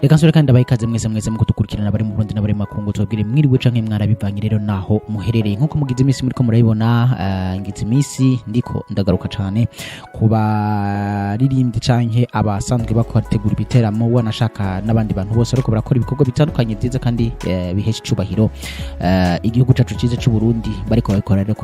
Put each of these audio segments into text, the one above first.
Reka nsore kandi abayikaze mwese mukudukurikirana bari mu Burundi n'abari makungu tubwire mwiriwe canke mwarabivanye rero naho muherereye nkuko mugize imisi muri ko murabibona ngize imisi ndiko ndagaruka cane kuba ririmbye canke abasanzwe bakotegura ibiteramo wanashaka n'abandi bantu bose ariko barakora ibikorwa bitandukanye byiza kandi bihesha icubahiro igihugu cacu cize cy'u Burundi bariko babikora rero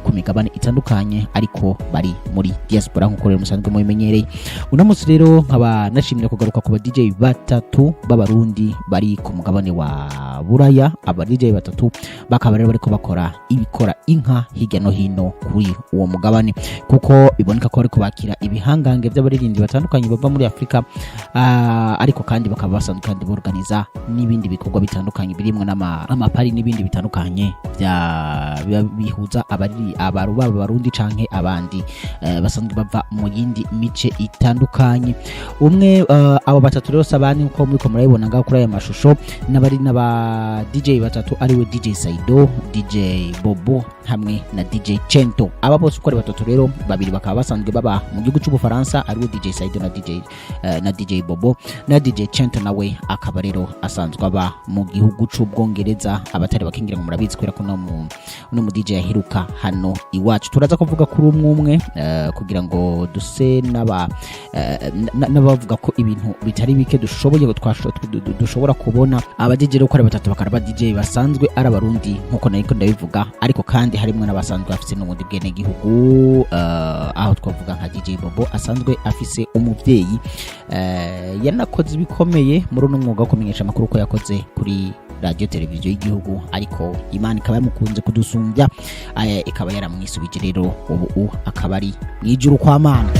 ku migabane itandukanye ariko bari muri diaspora nkuko rero musanzwe mubimenyereye uno munsi rero nkaba nashimye kugaruka ku ba DJ batatu b'abarundi bari ku mugabane wa Buraya. Aba DJ batatu bakaba rero bariko bakora ibikora inka hirya no hino kuri uwo mugabane kuko biboneka ko bariko bakira ibihangange by'abaririmbyi batandukanye bava muri Afrika ariko kandi bakaba basanzwe kandi borganiza n'ibindi bikorwa bitandukanye birimwe n'amapari n'ibindi bitandukanye bihuza abarundi canke abandi basanzwe bava mu yindi mice itandukanye. Umwe abo batatu rero sabani uko muri ko murabibona ngaho kuri aya mashusho n'abari n'aba DJ batatu ariwe DJ Saido, DJ Bobo hamwe na DJ Chento. Aba bose uko ari batatu rero babiri bakaba basanzwe baba mu gihugu cy'u Bufaransa ariwe DJ Saido na DJ Bobo na DJ Chento nawe akaba rero asanzwe aba mu gihugu cy'Ubwongereza. Abatari bakingira ngo murabizi kwera ko no mu DJ yahiruka hano iwacu. Turaza kuvuga kuri umwe kugira ngo duse n'abavuga ko ibintu bitari bike dushobora kubona aba DJ rero ko ari batatu bakaraba DJ basanzwe ari abarundi nkuko nayiko ndabivuga ariko kandi harimo n'abasanzwe afise n'ubundi bwene gihugu aho twavuga nka DJ Bobo asanzwe afise umuvyeyi yanakoze ibikomeye muri uno mwuga wo kumenyesha amakuru ko yakoze kuri radio televiziyo y'igihugu ariko Imana ikaba yamukunze kudusumbya ikaba yaramwisubije rero ubu akaba ari mwijuru kwa Mana.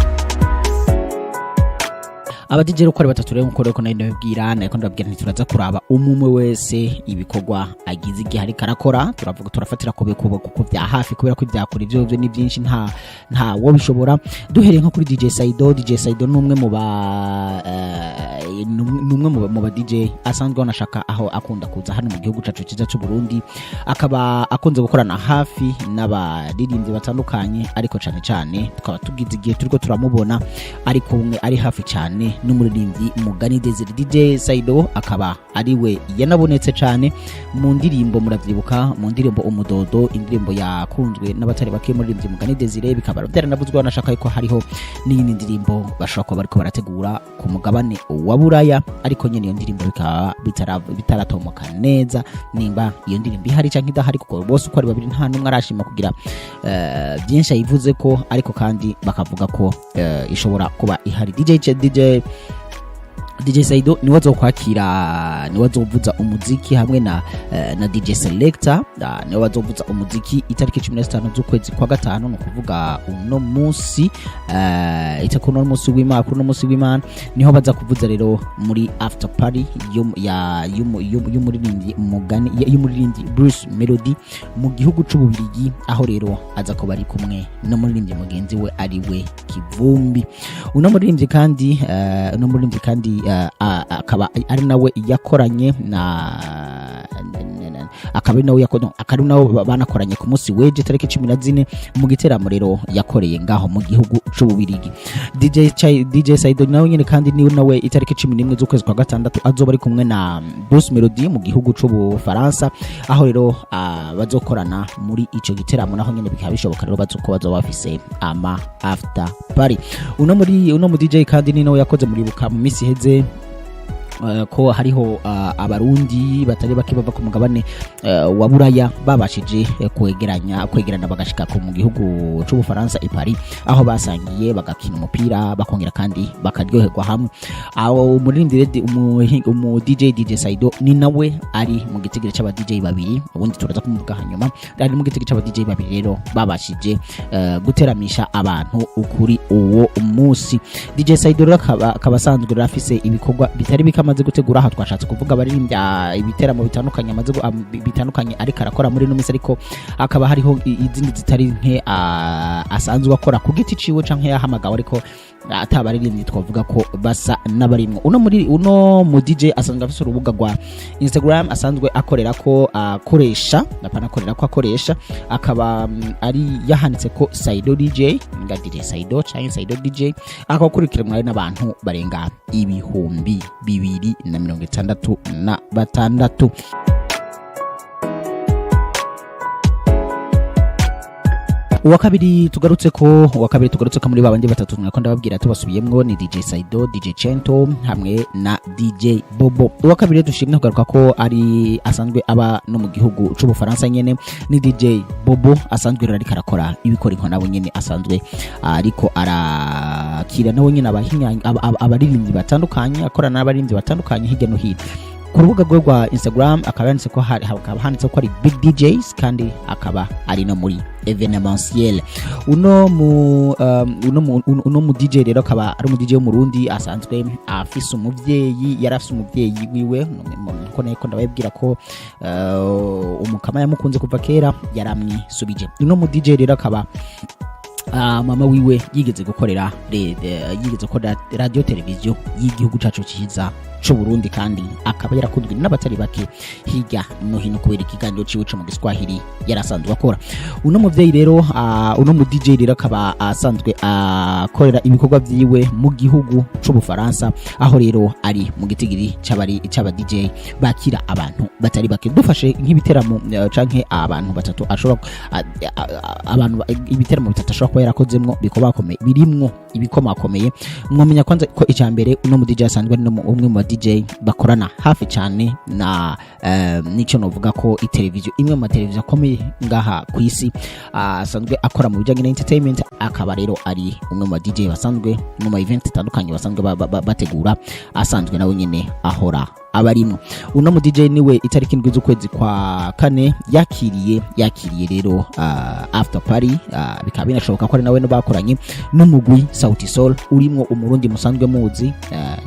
Abadijero ko ari batatu rero nkuko reko nabibwira nako ndabwira ntituraza kuraba umumwe wese ibikorwa agize igihe ari karakora turavuga turafatira ko kuko bya hafi kubera ko byakora ivyo ni byinshi nta wo bishobora duhereye nko kuri DJ Saido numwe mu ba DJ asanzwe wanashaka aho akunda kuza hano mu gihugu cacu ciza cy'u Burundi akaba akunze gukorana hafi n'abaririmbyi batandukanye ariko cane tukaba tugize igihe turiko turamubona ariko umwe ari hafi cane n'umuririmbyi Mugani Desire. DJ Saido akaba ariwe yanabonetse cyane mu ndirimbo muravyibuka mu ndirimbo Umudodo, indirimbo yakunzwe n'abatari bake muririmbyi Mugani Desire bikaba byaranavuzwe wanashaka yuko hariho n'indi ndirimbo bashaka ko bariko barategura ku mugabane wa Buraya ariko nyene iyo ndirimbo bikaba bitaratomoka neza nimba iyo ndirimbo ihari canke idahari kuko bose uko ari babiri nta numwe arashima kugira byinshi ayivuze ko ariko kandi bakavuga ko ishobora kuba ihari. DJ Saido niwe azokwakira niwe azovuza umuziki hamwe na DJ Selector niwe azovuza umuziki itariki 15 z'ukwezi kwa gatanu no kuvuga uno munsi itakuno munsi w'Imana niho baza kuvuza rero muri after party y'umuririmbyi Mugani y'umuririmbyi Bruce Melody mu gihugu c'Ububirigi aho rero aza ko bari kumwe no muririmbyi mugenzi we ariwe Kivumbi. Uno muririmbyi kandi akaba ari nawe yakoranye akaba nawe banakoranye ku munsi weje tariki 14 mu giteramo rero yakoreye ngaho mu gihugu c'Ububirigi. DJ Saido nawe nyene kandi niwe nawe itariki 11 z'ukwezi kwa gatandatu azoba ari kumwe na Bruce Melody mu gihugu c'Ubufaransa aho rero bazokorana muri ico giteramo naho nyene bikaba bishoboka rero bazoba bafise ama after party. Uno mu DJ kandi ni nawe yakoze muri buka mu misi heze ko hariho abarundi batari bake bava ku mugabane wa Buraya babashije kwegerana bagashika ku mu gihugu c'Ubufaransa i Paris aho basangiye bagakina umupira bakongera kandi bakaryoherwa hamwe. Aho umuririmbyi umu DJ Saido ni nawe ari mu gitegeko cy'aba DJ babiri ubundi turaza kumuvuga hanyuma ari mu gitegeko cy'aba DJ babiri rero babashije guteramisha abantu ukuri uwo munsi. DJ Saido rero akaba asanzwe rafise ibikorwa bitari amaze gutegura aha twashatse kuvuga baririmbya ibiteramo bitandukanye ariko arakora muri no misi ariko akaba hariho izindi zitari nke asanzwe akora ku giti ciwe canke yahamagawe ariko atabaririmbyi twavuga ko basa n'abarimwo. Uno mu DJ asanzwe afite urubuga rwa Instagram asanzwe akorera ko akoresha akaba ari yahanitse ko Saido DJ ngadire Saido cyangwa Saido DJ akakurikiranwa n'abantu barenga 266. Uwa kabiri tugarutse ko muri babandi batatu mwako ndababwira tubasubiyemwo ni DJ Saido, DJ Chento hamwe na DJ Bobo. Uwa kabiri dushimye kugaruka ko ari asanzwe aba no mu gihugu c'Ubufaransa nyene ni DJ Bobo asanzwe rari karakora ibikorinko nabo nyene asanzwe ariko arakira nawe nyene abaririmbyi batandukanye akorana n'abaririmbyi batandukanye hirya no hino. Ku rubuga rwa Instagram akaba yanditse ko hakaba handitse ko ari Big DJs kandi akaba ari no muri evenementiel. Uno mu DJ rero akaba ari mu DJ w'umurundi asanzwe afise umuvyeyi yarafise umuvyeyi wiwe ko ndababwira ko umukama yamukunze kuva kera yaramwisubije. Uno mu DJ rero akaba mama wiwe yigeze gukorera radio televiziyo y'igihugu cacu ciza c'Uburundi kandi akaba yarakunzwe n'abatari bake hirya no hino kubera ikiganiro ciwe cyo mu Giswahili yarasanzwe akora. Uno muvyeyi rero uno mu DJ rero akaba asanzwe akorera ibikorwa vyiwe mu gihugu c'Ubufaransa aho rero ari mu gitigiri c'aba DJ bakira abantu batari bake. Dufashe nk'ibiteramo canke abantu batatu ashobora abantu ibiteramo bitatu ashobora kuba yarakozemwo birimwo ibikomakomeye. Mwamenya kwanza ko icambere uno mu DJ asanzwe ari no umwe mu DJ bakorana hafi cyane na nico novuga ko iteleviziyo imwe mu mateleviziyo akomeye ngaha ku isi asanzwe akora mu bijyanye na entertainment. Akaba rero ari umwe mu DJ basanzwe mu event atandukanye basanzwe bategura asanzwe nawe nyene ahora abarimo. Uno mu DJ niwe itariki ndwi z'ukwezi kwa kane yakiriye rero after party bikaba binashoboka ko ari nawe no bakoranye n'umugwi Sauti Sol urimo umurundi musanzwe muzi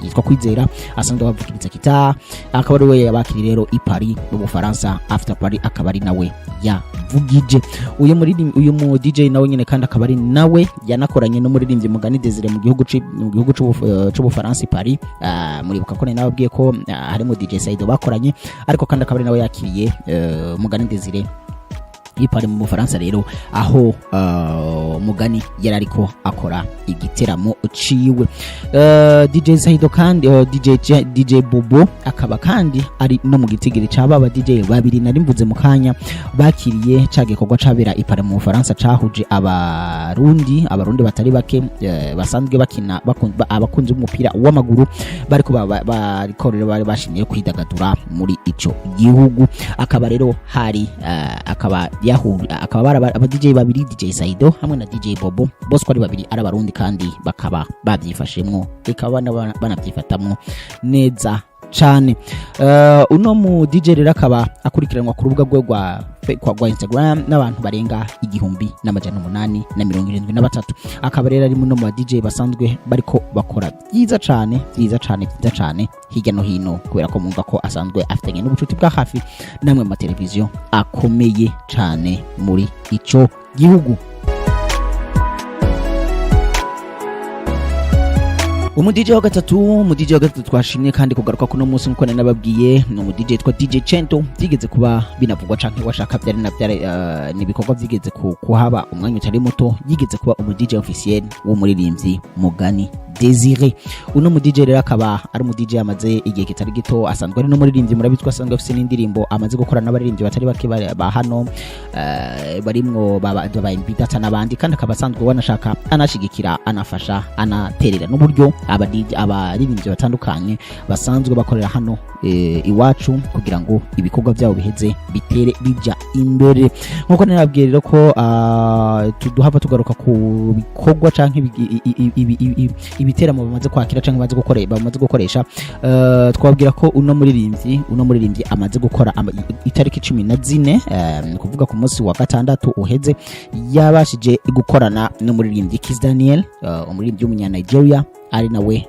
yitwa Kwizera asanzwe bavugiriza kita. Akaba ari we yabakiriye rero i Paris mu Bufaransa after party akaba ari nawe yavugije. Uyu mu DJ nawe nyene kandi akaba ari nawe yanakoranye no muririmbyi Mugani Desire mu gihugu c'Ubufaransa i Paris. Muribuka ko nababwiye ko harimo DJ Saido bakoranye ariko kandi akaba ari nawe yakiriye Mugani Desire ipari mu Bufaransa rero aho Mugani yarariko akora igiteramo ciwe. DJ Saido kandi DJ Bobo akaba kandi ari no mu gitigiri c'ababa DJ babiri nari mvuze mu kanya bakiriye cagikorwa cabera ipari mu Bufaransa cahuje abarundi batari bake basanzwe bakina abakunzi b'umupira w'amaguru bariko bari bashimiye kwidagadura muri ico gihugu. Akaba rero hari akaba aba DJ babiri DJ Saido hamwe na DJ Bobo bose ko ari babiri ari abarundi kandi bakaba babyifashemwo bikaba banabyifatamwo neza cyane. Uno mu DJ rero akaba akurikiranwa ku rubuga rwe rwa Instagram n'abantu barenga 1873. Akaba rero ari muno mu DJ basanzwe bariko bakora byiza cyane hirya no hino kubera ko mumva ko asanzwe afitanye n'ubucuti bwa hafi namwe mu televiziyo akomeye cyane muri ico gihugu. Umu DJ wa gatatu twashimye kandi kugaruka kuno munsi nkuko nababwiye no mu DJ twa DJ Chento byigeze kuba binavugwa canke washaka byari nibikorwa byigeze kuhaba umwanya utari muto yigeze kuba umu DJ officiel wo muririmbyi Mugani Desire. Uno mu DJ rero akaba ari mu DJ amaze igihe kitari gito asanzwe ari no muririmbyi murabitwa asanzwe afite n'indirimbo amaze gukora n'abaririmbyi batari bake ba hano barimwo baba imbidata n'abandi kandi akaba asanzwe wanashaka anashigikira anafasha anaterera n'uburyo abaririmbyi batandukanye basanzwe bakorera hano iwacu kugira ngo ibikorwa byabo biheze bitere bija imbere. Nkuko nababwiye rero ko tuduhava tugaruka ku bikorwa canke ibiteramo bamaze kwakira canke bamaze gukoresha. Twabwira ko uno muririmbyi amaze gukora itariki 14 kuvuga ku munsi wa gatandatu uheze yabashije gukorana no muririmbyi Kiss Daniel umuririmbyi w'umunya Nigeria ari nawe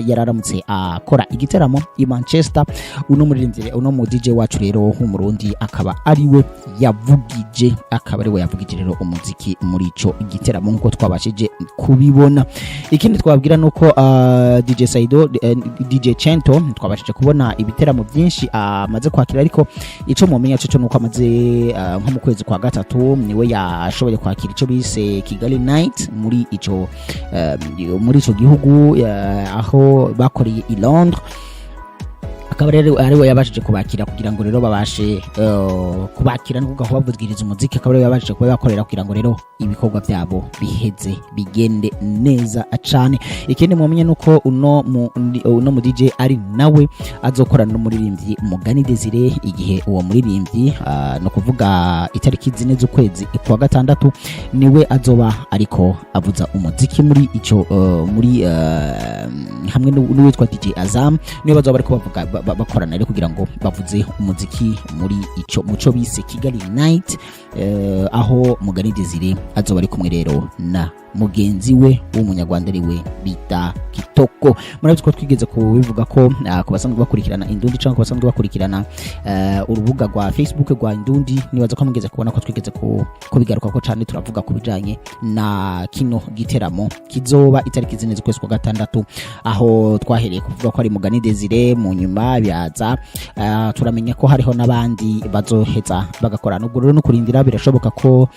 yararamutse akora igiteramo i Manchester. Uno muririmbyi uno mu DJ wacu rero w'umurundi akaba ariwe yavugije rero umuziki muri ico igiteramo nkuko twabashije kubibona. Ikindi twabwira nuko DJ Saido DJ Chento twabashije kubona ibiteramo byinshi amaze kwakira, ariko ico mumenya cyo nuko amaze nko mu kwezi kwa gatatu niwe yashoboye kwakira ico bise Kigali Night muri ico gihugu aho bakoreye i Londres. Akaba rero ariwe yabashije kubakira kugira ngo rero babashe kubakira no kubavugiriza umuziki. Akaba rero yabashije kuba yakorera kugira ngo rero ibikorwa byabo biheze bigende neza cyane. Ikindi mumenye nuko uno mu DJ ari nawe azokorana n'umuririmbyi Mugani Desire igihe uwo muririmbyi no kuvuga itariki 4 z'ukwezi kwa gatandatu niwe azoba ariko avuza umuziki muri ico muri hamwe n'uwitwa DJ Azam niwe bazoba ariko bavuga bakorana rero kugira ngo bavuze umuziki muri ico muco bise Kigali Night, aho Mugani Desire azoba ari kumwe rero na mugenzi we w'umunyarwanda ariwe bita Kitoko. Murabizi ko twigeze kubivuga ko ku basanzwe bakurikirana Indundi cyangwa basanzwe bakurikirana urubuga rwa Facebook rwa Indundi, nibaza ko mugeze kubona ko twigeze kubigaruka ko cyane turavuga ku bijanye na kino giteramo kizoba itariki 4 z'ukwezi kwa gatandatu, aho twahereye kuvuga ko ari Mugani Desire, mu nyuma byaza turamenya ko hariho nabandi bazoheza bagakorana. Ubwo rero no kurindira birashoboka ko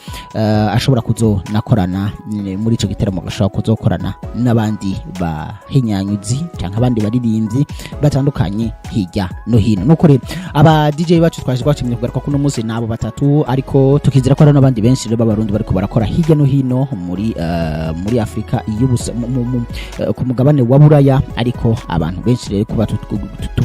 ashobora kuzonakorana muri ico giteramo, gashobora kuzokorana n'abandi bahinyanyuzi cyangwa abandi baririmbyi batandukanye hirya no hino. Nuko rero aba DJ bacu twaje gwacimye kugaruka kuno munsi nabo batatu, ariko tukizira ko hari n'abandi benshi rero b'abarundi bariko barakora hirya no hino muri Afrika ku mugabane wa Buraya, ariko abantu benshi rero kuba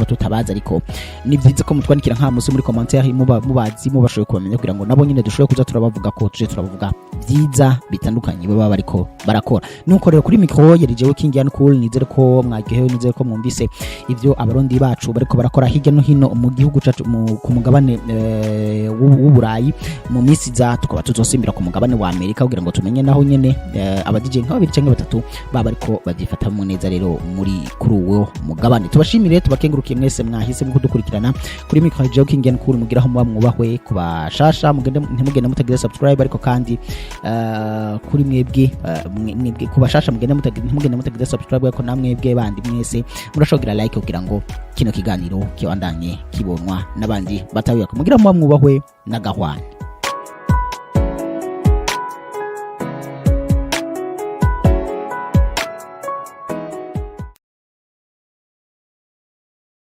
tutabaza, ariko ni byiza ko mutwandikira nka musi muri commentaire mubazi mubashoye kubamenya kugira ngo nabo nyine dushoboye kuza turabavuga ko tuje turabavuga byiza bitandukanye baba bariko barakora. Nuko rero kuri micro yarijewe King Yan Cool, nizere ko mwagehewe, nizere ko mwumvise ivyo abarundi bacu bariko barakora hirya no hino mu gihugu cacu ku mugabane w'Uburayi. Mu misi za tukaba tuzosimbira ku mugabane wa Amerika kugira ngo tumenye naho nyene aba DJ nka 2 cyangwa 3 baba ariko bagifatamo neza rero muri kuri uwo mugabane. Tubashimire, tubakengurukiye mwese mwahise mu kudukurikirana kuri micro yarijewe King Yan Cool. Mugira aho muba mwubahwe, kubashasha ntimugende mutagira subscribe, ariko kandi kuri mwebwe kubashasha ntimugende mutagira subscribe, ariko namwebwe bandi mwese murashogira like kugira ngo kino kiganiro kibandanye kibonwa n'abandi batawiye. Mugira muba mwubahwe na gahwane.